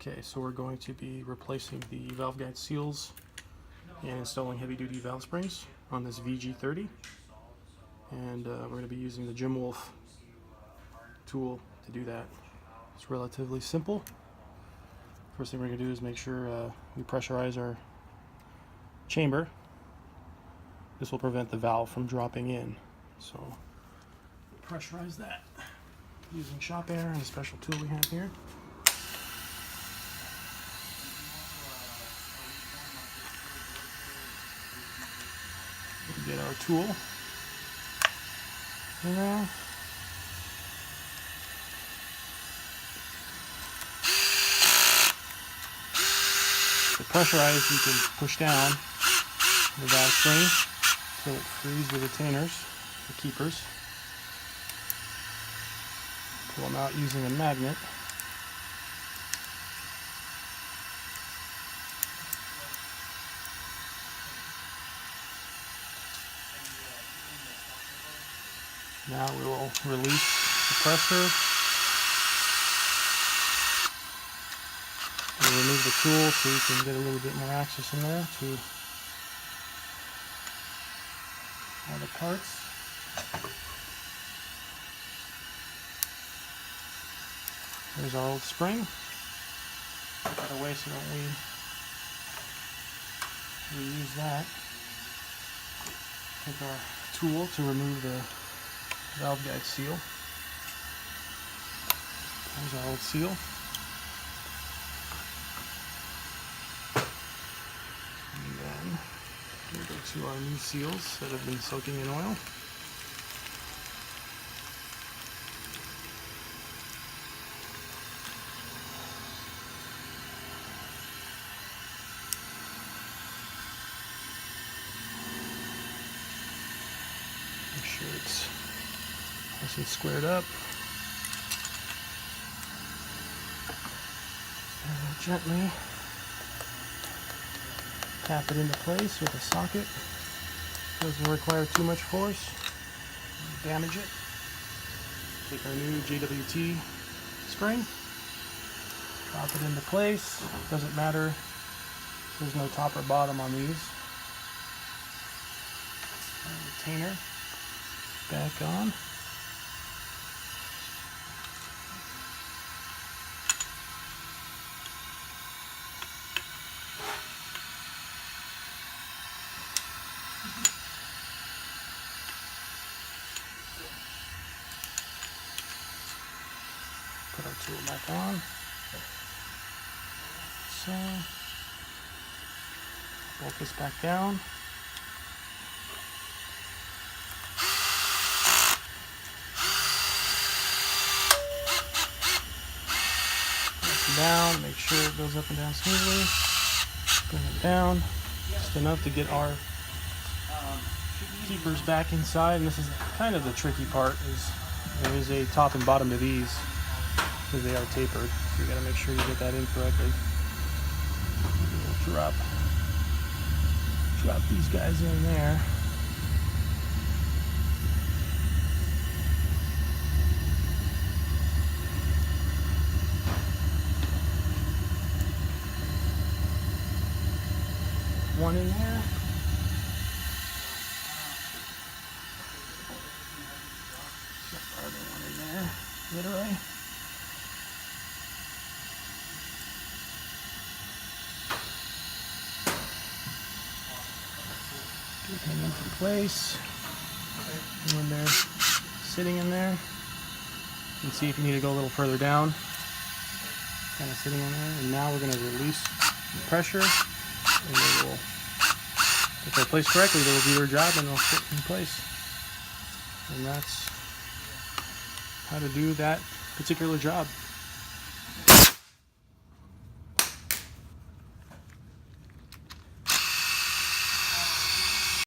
Okay, so we're going to be replacing the valve guide seals and installing heavy-duty valve springs on this VG30, and we're going to be using the Jim Wolf tool to do that. It's relatively simple. First thing we're going to do is make sure we pressurize our chamber. This will prevent the valve from dropping in. So pressurize that using shop air and a special tool we have here. We get our tool in there. To pressurize, you can push down the valve spring until it frees the retainers, the keepers. Pull them out using a magnet. Now we will release the pressure. We'll remove the tool so you can get a little bit more access in there to all the parts. There's our old spring. Put that away so don't we use that. Take our tool to remove the valve guide seal. There's our old seal. And then we go to our new seals that have been soaking in oil. Make sure it's nice and squared up. And gently tap it into place with a socket. Doesn't require too much force. Damage it. Take our new JWT spring. Drop it into place. Doesn't matter. There's no top or bottom on these. Retainer back on. Put our tool back on. So bolt this back down. Down, make sure it goes up and down smoothly. Bring it down just enough to get our keepers back inside. And this is kind of the tricky part, is there is a top and bottom to these because they are tapered. So you got to make sure you get that in correctly. We'll drop these guys in there. One in there. Other one in there, literally. Get him into place. And when they're sitting in there, you can see if you need to go a little further down. Kind of sitting in there. And now we're going to release the pressure. And they will, if they're placed correctly, they will do their job and they'll fit in place. And that's how to do that particular job.